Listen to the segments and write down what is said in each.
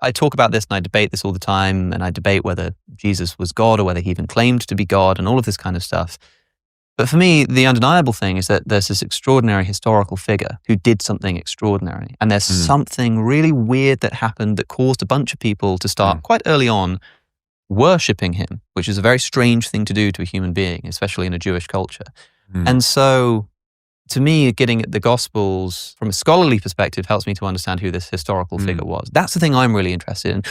I talk about this and I debate this all the time, and I debate whether Jesus was God or whether he even claimed to be God and all of this kind of stuff. But for me, the undeniable thing is that there's this extraordinary historical figure who did something extraordinary. And there's something really weird that happened that caused a bunch of people to start quite early on worshipping him, which is a very strange thing to do to a human being, especially in a Jewish culture. And so, to me, getting at the Gospels from a scholarly perspective helps me to understand who this historical figure was. That's the thing I'm really interested in.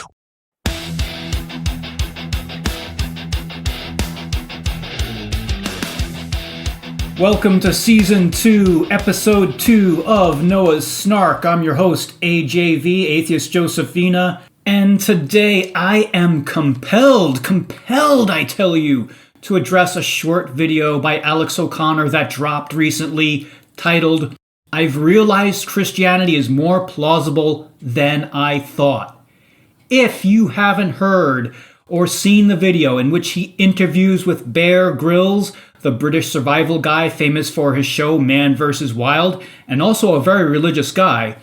Welcome to Season 2, Episode 2 of Noah's Snark. I'm your host, AJV, Atheist Josephina, and today I am compelled, I tell you, to address a short video by Alex O'Connor that dropped recently titled, "I've realized Christianity is more plausible than I thought." If you haven't heard or seen the video in which he interviews with Bear Grylls, the British survival guy famous for his show Man vs. Wild, and also a very religious guy,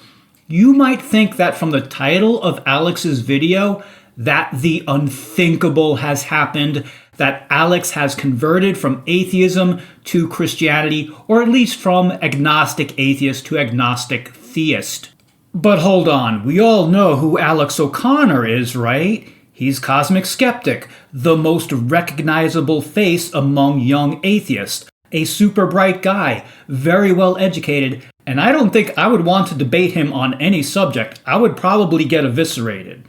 you might think that from the title of Alex's video that the unthinkable has happened, that Alex has converted from atheism to Christianity, or at least from agnostic atheist to agnostic theist. But hold on, we all know who Alex O'Connor is, right? He's Cosmic Skeptic, the most recognizable face among young atheists. A super bright guy, very well educated, and I don't think I would want to debate him on any subject. I would probably get eviscerated.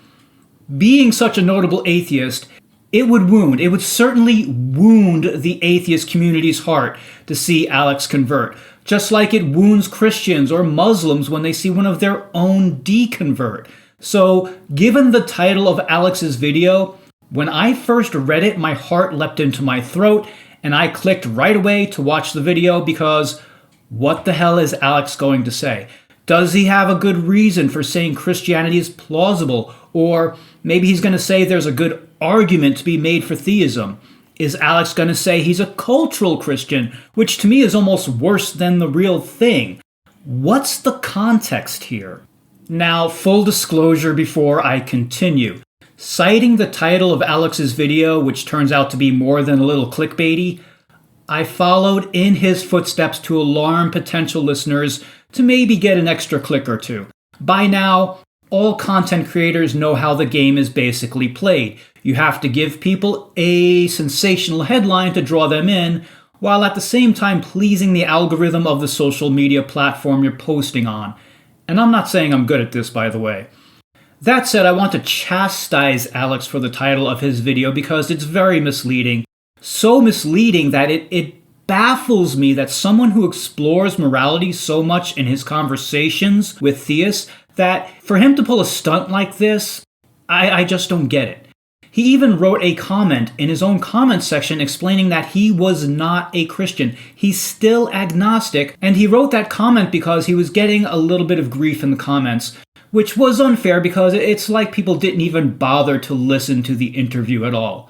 Being such a notable atheist, it would certainly wound the atheist community's heart to see Alex convert, just like it wounds Christians or Muslims when they see one of their own deconvert. So, given the title of Alex's video, when I first read it, my heart leapt into my throat, and I clicked right away to watch the video because what the hell is Alex going to say? Does he have a good reason for saying Christianity is plausible? Or maybe he's going to say there's a good argument to be made for theism. Is Alex going to say he's a cultural Christian, which to me is almost worse than the real thing? What's the context here? Now, full disclosure before I continue. Citing the title of Alex's video, which turns out to be more than a little clickbaity, I followed in his footsteps to alarm potential listeners to maybe get an extra click or two. By now, all content creators know how the game is basically played. You have to give people a sensational headline to draw them in, while at the same time pleasing the algorithm of the social media platform you're posting on. And I'm not saying I'm good at this, by the way. That said, I want to chastise Alex for the title of his video because it's very misleading. So misleading that it baffles me that someone who explores morality so much in his conversations with theists, that for him to pull a stunt like this, I just don't get it. He even wrote a comment in his own comment section explaining that he was not a Christian. He's still agnostic, and he wrote that comment because he was getting a little bit of grief in the comments, which was unfair because it's like people didn't even bother to listen to the interview at all.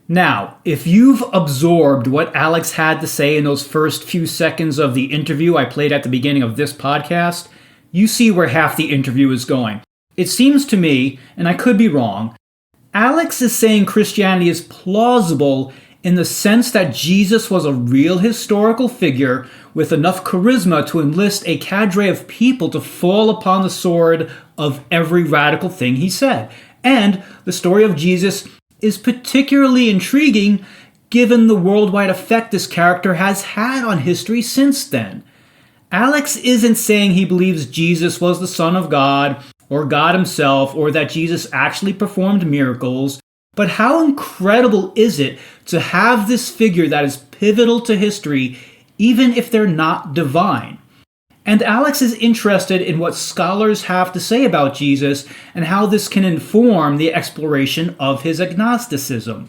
Now, if you've absorbed what Alex had to say in those first few seconds of the interview I played at the beginning of this podcast, you see where half the interview is going. It seems to me, and I could be wrong, Alex is saying Christianity is plausible in the sense that Jesus was a real historical figure with enough charisma to enlist a cadre of people to fall upon the sword of every radical thing he said. And the story of Jesus is particularly intriguing given the worldwide effect this character has had on history since then. Alex isn't saying he believes Jesus was the Son of God, or God himself, or that Jesus actually performed miracles, but how incredible is it to have this figure that is pivotal to history, even if they're not divine? And Alex is interested in what scholars have to say about Jesus and how this can inform the exploration of his agnosticism.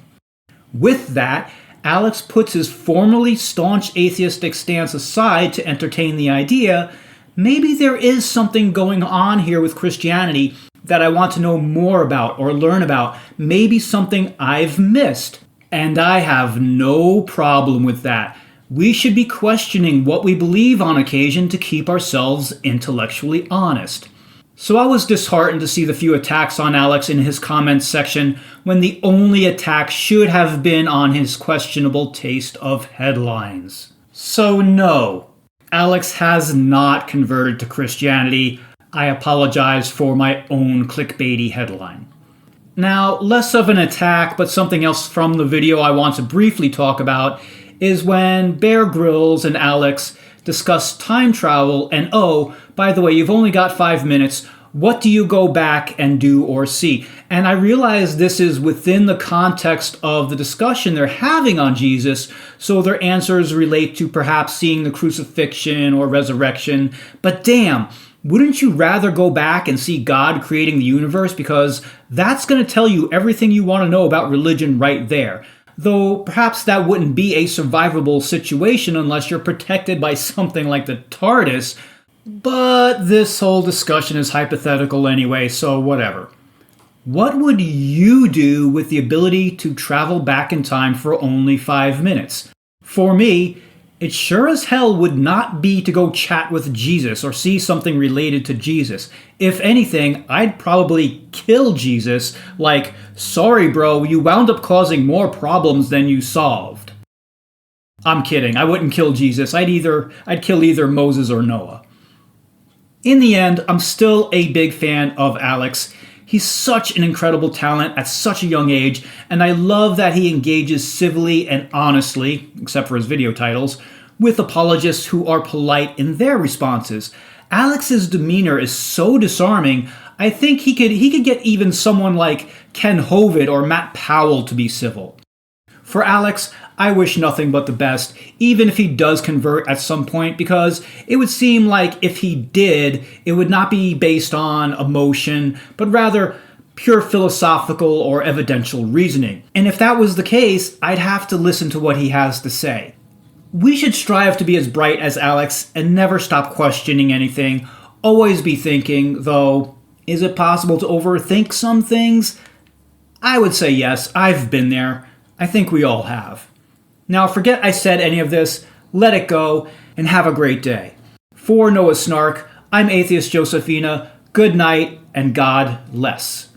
With that, Alex puts his formerly staunch atheistic stance aside to entertain the idea maybe there is something going on here with Christianity that I want to know more about or learn about, maybe something I've missed. And I have no problem with that. We should be questioning what we believe on occasion to keep ourselves intellectually honest. So I was disheartened to see the few attacks on Alex in his comments section when the only attack should have been on his questionable taste of headlines. So no, Alex has not converted to Christianity. I apologize for my own clickbaity headline. Now, less of an attack, but something else from the video I want to briefly talk about is when Bear Grylls and Alex discuss time travel and, oh, by the way, you've only got 5 minutes. What do you go back and do or see? And I realize this is within the context of the discussion they're having on Jesus, so their answers relate to perhaps seeing the crucifixion or resurrection. But damn, wouldn't you rather go back and see God creating the universe? Because that's going to tell you everything you want to know about religion right there. Though perhaps that wouldn't be a survivable situation unless you're protected by something like the TARDIS. But this whole discussion is hypothetical anyway, so whatever. What would you do with the ability to travel back in time for only 5 minutes? For me, it sure as hell would not be to go chat with Jesus or see something related to Jesus. If anything, I'd probably kill Jesus, like, sorry bro, you wound up causing more problems than you solved. I'm kidding, I wouldn't kill Jesus. I'd kill either Moses or Noah. In the end, I'm still a big fan of Alex. He's such an incredible talent at such a young age, and I love that he engages civilly and honestly, except for his video titles, with apologists who are polite in their responses. Alex's demeanor is so disarming, I think he could get even someone like Ken Hovind or Matt Powell to be civil. For Alex, I wish nothing but the best, even if he does convert at some point, because it would seem like if he did, it would not be based on emotion, but rather pure philosophical or evidential reasoning. And if that was the case, I'd have to listen to what he has to say. We should strive to be as bright as Alex and never stop questioning anything, always be thinking, though, is it possible to overthink some things? I would say yes, I've been there. I think we all have. Now forget I said any of this, let it go, and have a great day. For Noah's Snark, I'm Atheist Josephina. Good night, and God bless.